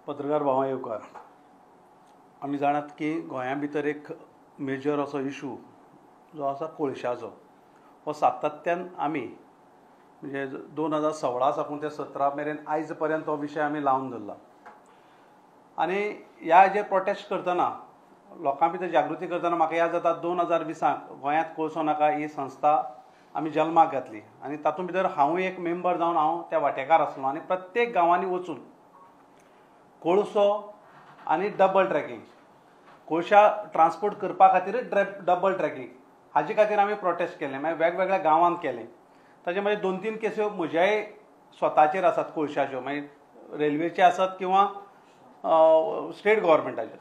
पत्रकार भावां येवकार, आमी जाणात की गोंया भितर एक मेजर असो इशू जो आसा कोळशाचो. हो सातत्यान आमी म्हणजे 2016 साकून ते 17 मेरेन आयज पर्यंत हो विशय आमी लावन धरला. आनी ह्या हेजेर प्रोटेस्ट करतना लोकां भितर जागृती करतना म्हाका याद जाता 2020 गोंयांत कोळसो नाका ही संस्था आमी जल्माक घातली आनी तातूंत भितर हांवूय एक मेंबर जावन हांव त्या वांटेकार आसलो आनी प्रत्येक गांवांनी वचून कोळसो आनी डबल ट्रॅकिंग कोळशा ट्रान्सपोर्ट करपा खातीर डबल ट्रॅकिंग हाजे खातीर आमी प्रोटेस्ट केलें. मागीर वेगवेगळ्या गांवांत केलें. ताचे मागीर 2-3 केसी म्हज्याय स्वताचेर आसात कोळशाच्यो, मागीर रेल्वेचे आसात किंवा स्टेट गव्हर्मेंटाचे.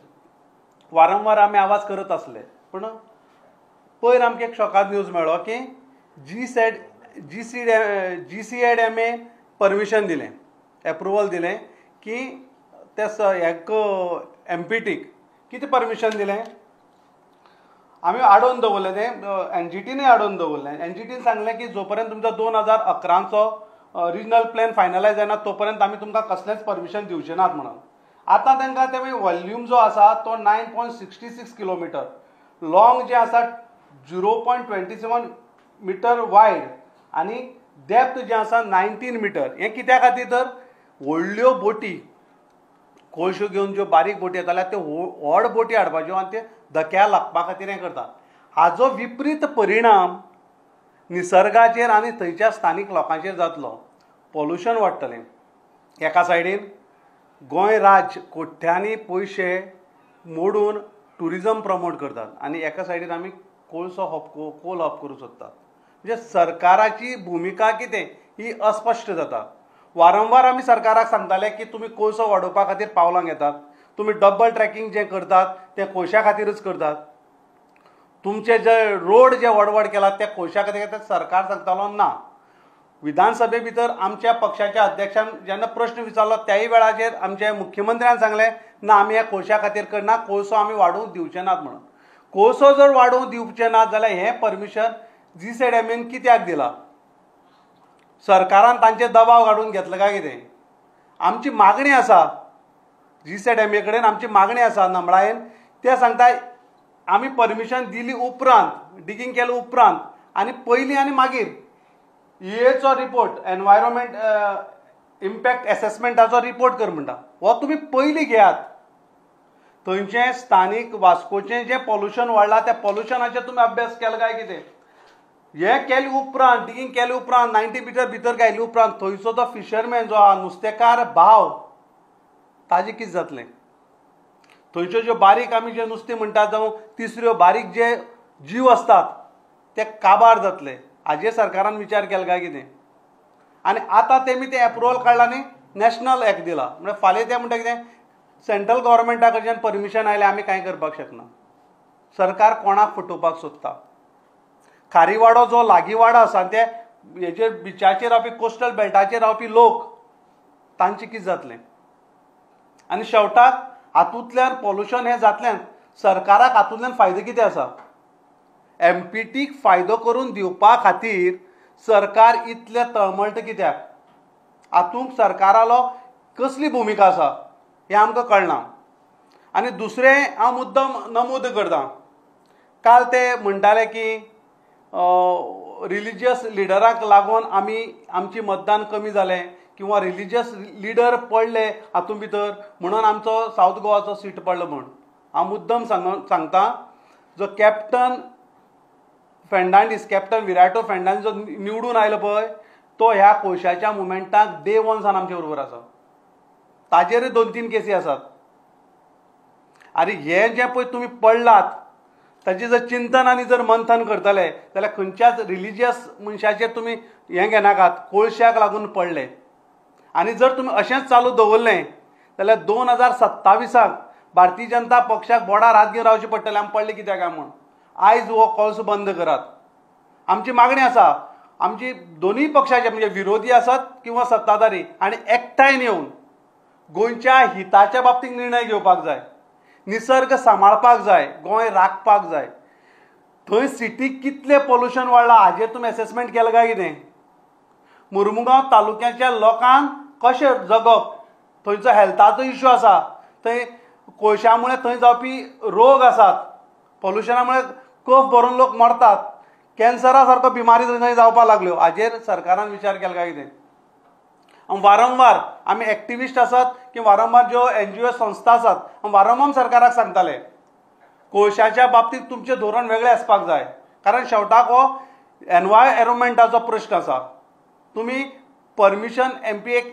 वारंवार आमी आवाज करत आसले. पूण पयर आमकां एक शॉकाद न्यूज मेळ्ळो की GCDMA परमिशन दिलें, एप्रुवल दिलें की ते MPTक कितें परमिशन दिलें. आमी आडोवन दवरलें तें NGTनूय आडोवन दवरलें. NGTन सांगलें की जो पर्यंत तुमचो 2011चो रिजनल प्लॅन फायनलायज जायना तो पर्यंत आमी तुमकां कसलेंच परमिशन दिवचे नात म्हणून. आतां तांकां ते वॉल्यूम जो आसा तो 9.66 किलोमिटर लॉंग जे आसा 0.27 मीटर वायड आनी डेप्थ जे आसा 19 मीटर. हें कित्या खातीर तर व्हडल्यो बोटी कोळशो घेवन ज्यो बारीक बोटी येताल्यो त्यो व्हड बोटी हाडपाच्यो आनी ते धक्या लागपा खातीर हें करता. हाजो विपरीत परिणाम निसर्गाचेर आनी थंयच्या स्थानीक लोकांचेर जातलो. पोल्युशन वाडटलें. एका सायडीन गोंय राज्य कोट्यांनी पयशे मोडून ट्युरिजम प्रमोट करतात आनी एका सायडीन आमी कोळसो कोल हॉप करूंक सोदतात. म्हणजे सरकाराची भुमिका कितें ही अस्पश्ट जाता. वारंवार आमी सरकाराक सांगताले की तुमी कोळसो वाडोवपा खातीर पावलां घेतात, तुमी डबल ट्रॅकिंग जें करतात तें कोळशा खातीरच करतात, तुमचे जे रोड जे व्हड केलात ते कोळशा खातीर सरकार सांगतालो ना. विधानसभे भितर आमच्या पक्षाच्या अध्यक्षान जेन्ना प्रश्न विचारलो त्याय वेळाचेर आमच्या मुख्यमंत्र्यान सांगलें ना आमी ह्या कोळशा खातीर करना, कोळसो आमी वाडोवंक दिवचे नात म्हणून. कोळसो जर वाडोवंक दिवचे नात जाल्यार हें परमिशन GCDMAन कित्याक दिलां? सरकारान तांचेर दबाव हाडून घेतलो काय कितें? आमची मागणी आसा GCDMA कडेन, आमची मागणी आसा नमळायेन. ते सांगता आमी परमिशन दिली उपरांत डिगींग केले उपरांत आनी पयलीं आनी मागीर EAचो रिपोर्ट एनवायरमेंट इम्पॅक्ट एसेसमेंटाचो रिपोर्ट कर म्हणटा. हो तुमी पयलीं घेयात. थंयचें स्थानीक वास्कोचें जें पोल्युशन वाडलां त्या पोल्युशनाचेर तुमी अभ्यास केलो काय कितें? हें केले उपरांत डिगींग केले उपरांत 90 मीटर भितर घायले उपरांत थंयचो तो फिशरमॅन जो आहा नुस्तेकार भाव ताजें कितें जातलें? थंयच्यो ज्यो बारीक आमी जे नुस्तें म्हणटात जावं तिसऱ्यो बारीक जे जीव आसतात ते काबार जातले. हाजेर सरकारान विचार केलो काय कितें? आनी आतां तेमी तें एप्रुवल काडलां आनी नॅशनल एक्ट दिला. म्हणजे फाल्यां ते म्हणटा कितें सेंट्रल गव्हर्मेंटा कडच्यान परमिशन आयलें आमी कांय करपाक शकना. सरकार कोणाक फटोवपाक सोदता? खारीवाडो जो लागीं वाडो आसा ते हेचेर बिचाचेर रावपी कोस्टल बेल्टाचेर रावपी लोक तांचें कितें जातलें? आनी शेवटाक हातूंतल्यान पोल्युशन हें जातल्यान सरकाराक हातूंतल्यान फायदो कितें आसा? MPTक फायदो करून दिवपा खातीर सरकार इतले तळमळटा कित्याक? हातूंत सरकारालो कसली भुमिका आसा हें आमकां कळना. आनी दुसरें हांव मुद्दम नमूद करतां. काल ते म्हणटाले की रिलिजियस लिडराक लागून आमची मतदान कमी जालें किंवा रिलिजियस लिडर पडले हातूंत भितर म्हणून आमचो सावथ गोवाचो सीट पडलो म्हूण. हांव मुद्दम सांगता जो कॅप्टन विराटो फेर्नांडीस जो निवडून आयलो पळय तो ह्या कोळशाच्या मुवमेंटाक डे 1 सावन आमचे बरोबर आसा. ताजेरूय 2-3 केसी आसात. आनी हें जें पळय तुमी पडलात ताचें जर चिंतन आनी जर मंथन करतले जाल्यार खंयच्याच रिलिजियस मनशाचेर तुमी हें घेनाकात. कोळशाक लागून पडले आनी जर तुमी अशेंच चालू दवरलें जाल्यार 2027 भारतीय जनता पक्षाक बोडार हात घेवन रावचें पडटलें. आमी पडले कित्याक काय म्हूण. आयज हो कोळसो बंद करात. आमची मागणी आसा. आमची दोनूय पक्षाचे म्हणजे विरोधी आसात किंवा सत्ताधारी आनी एकठांय येवन गोंयच्या हिताच्या बाबतीत निर्णय घेवपाक जाय. निसर्ग सांबाळपाक जाय. गोंय राखपाक जाय. थंय सिटीक कितलें पोल्युशन वाडलां हाजेर तुमी एसेसमेंट केलें काय कितें? मुर्मुगांव तालुक्याच्या लोकांक कशें जगप, थंयचो हेल्थाचो इश्यू आसा, थंय कोळशा मुळे थंय जावपी रोग आसात, पोल्युशना मुळे कफ भरून लोक मरतात, कॅन्सरा सारको बिमारी थंय जावपाक लागल्यो, हाजेर सरकारान विचार केला काय कितें? वारंवार आमी एक्टिविस्ट आसात की वारंवार ज्यो NGO संस्था आसात वारंवार सरकाराक सांगताले कोळशाच्या बाबतीत तुमचें धोरण वेगळें आसपाक जाय, कारण शेवटाक हो एनवायरमेंटाचो प्रश्न आसा. तुमी परमिशन MP एक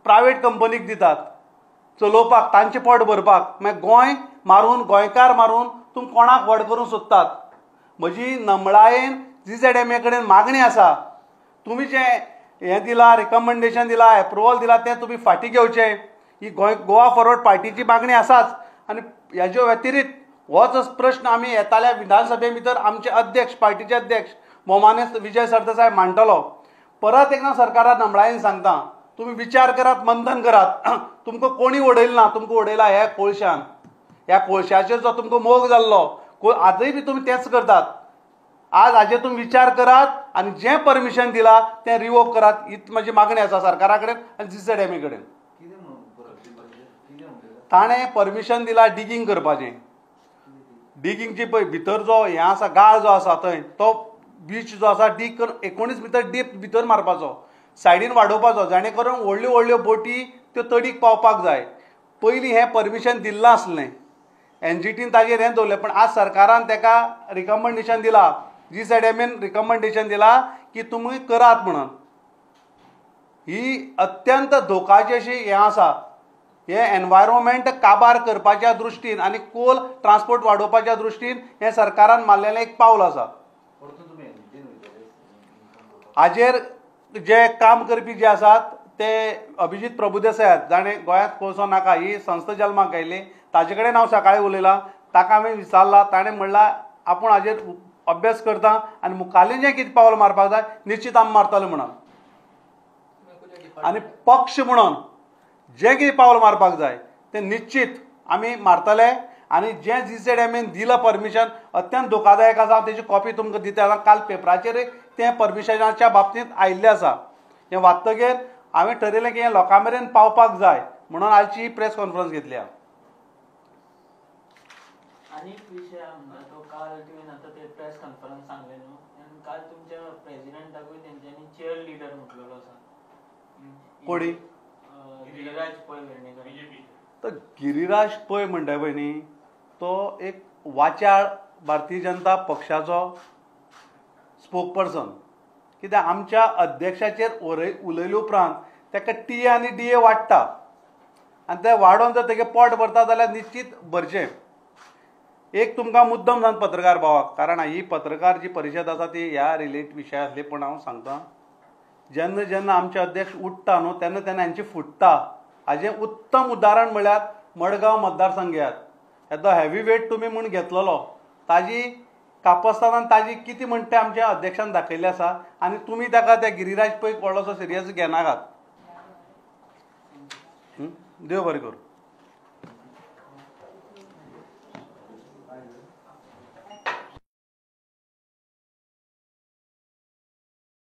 प्रायवेट कंपनीक दितात चलोवपाक, तांचें पोट भरपाक, मागीर गोंय मारून गोंयकार मारून तुमी कोणाक व्हड करूंक सोदतात. म्हजी नमळायेन GZMA कडेन मागणी आसा, तुमी जें हें दिलां, रिकमेंडेशन दिलां, एप्रुवल दिलां तें तुमी फाटीं घेवचें. ही गोवा फॉरवर्ड पार्टीची मागणी आसाच. आनी हेज्या व्यतिरीक्त होच प्रश्न आमी येताल्या विधानसभे भितर आमचे अध्यक्ष, पार्टीचे अध्यक्ष भोवमाने विजय सरदेसाय मांडटलो. परत एकदां सरकाराक नमळायेन सांगता, तुमी विचार करात, मंथन करात. तुमकां कोणी उडयलें ना, तुमकां उडयला ह्या कोळशान, ह्या कोळशाचेर जो तुमकां मोग जाल्लो, आजय बी तुमी तेंच करतात. आज हाजेर तुमी विचार करात आनी जें परमिशन दिलां तें रिवोक करात. हीच म्हजी मागणी आसा सरकारा कडेन आनी GZMA कडेन. ताणें परमिशन दिलां डिगींग करपाचें. डिगींगची पळय भितर जो हें आसा, गाळ जो आसा थंय, तो बीच जो आसा डीग करून 19 मिटर डीप भितर मारपाचो, सायडीन वाडोवपाचो, जाणे करून व्हडल्यो व्हडल्यो बोटी त्यो तडीक पावपाक जाय. पयलीं हें परमिशन दिल्लें नासलें, NGTन ताजेर हें दवरलें, पण आज सरकारान ताका रिकमेंडेशन दिलां, GZMAन रिकमेंडेशन दिलां की तुमी करात म्हणून. ही अत्यंत धोकाची अशी हें आसा. हे एनवायरमेंट काबार करपाच्या दृश्टीन आनी कोल ट्रान्सपोर्ट वाडोवपाच्या दृश्टीन हें सरकारान मारलेलें एक पावल आसा. हाजेर जे काम करपी जे आसात ते अभिजीत प्रभुदेसाय आहेत, जाणें गोंयांत कोळसो नाका ही संस्था जल्माक आयली, ताजे कडेन हांव सकाळीं उलयलां, ताका हांवें विचारलां, ताणें म्हणलां आपूण हाजेर अभ्यास करता आनी मुखाल्लें जें कितें पावल मारपाक जाय निश्चित आमी मारतले म्हणून. आनी पक्ष म्हणून जें कितें पावल मारपाक जाय तें निश्चित आमी मारतले. आनी जें GZMAन दिलां परमिशन अत्यंत धोकादायक आसा, तेजी कॉपी तुमकां दिता. काल पेपराचेर तें परमिशनाच्या बाबतींत आयिल्लें आसा. हें वाचतकीर हांवें ठरयलें की हें लोकां मेरेन पावपाक जाय म्हणून आयची ही प्रेस कॉन्फरन्स घेतली. आनीक विशय आमकां तो काल तुवें आतां ते प्रेस कॉन्फरन्स सांगलें न्हू, आनी काल तुमच्या प्रेजिडेंटाकूय तेंच्यांनी चेअर लिडर म्हटलेलो आसा. कोणी? गिरीराज पै वेर्णेकर. तो गिरीराज पै म्हणटा पळय न्ही, तो एक वाचाळ भारतीय जनता पक्षाचो स्पोकपर्सन. कित्याक आमच्या अध्यक्षाचेर उलयले उपरांत ताका TA आनी DA वाडटा, आनी ते वाडोवन जर तेगे पोट भरता जाल्यार निश्चित भरचें. एक तुमकां मुद्दम सांग पत्रकार भावाक, कारण ही पत्रकार जी परिशद आसा ती ह्या विशय आसली, पूण हांव सांगता जेन्ना जेन्ना आमचे अध्यक्ष उठता न्हू तेन्ना तेन्ना हांची फुट्टा. हाजें उत्तम उदाहरण म्हळ्यार मडगांव मतदारसंघात येदो हेवी वेट तुमी म्हूण घेतलेलो, ताजी कापस्तानान ताजी कितें म्हणटा तें आमच्या अध्यक्षान दाखयल्लें आसा. आनी तुमी ताका त्या गिरीराज पै व्हडलोसो सिरियस घेनाकात. देव बरें करूं.